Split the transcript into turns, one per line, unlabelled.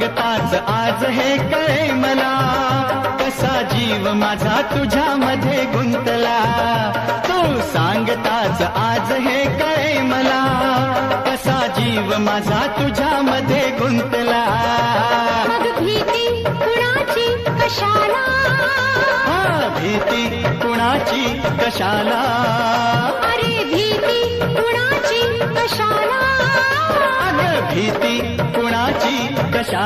सांगताच आज हे कळे मला, कसा जीव माझा तुझ्यामध्ये गुंतला. तू सांगताच आज हे कळे मला, कसा जीव माझा तुझ्यामध्ये गुंतला.
मग भीती कुणाची कशाला,
भीती कुणाची कशाला,
अरे भीती कुणाची कशाला,
अगं भीती कुणाची कशाला.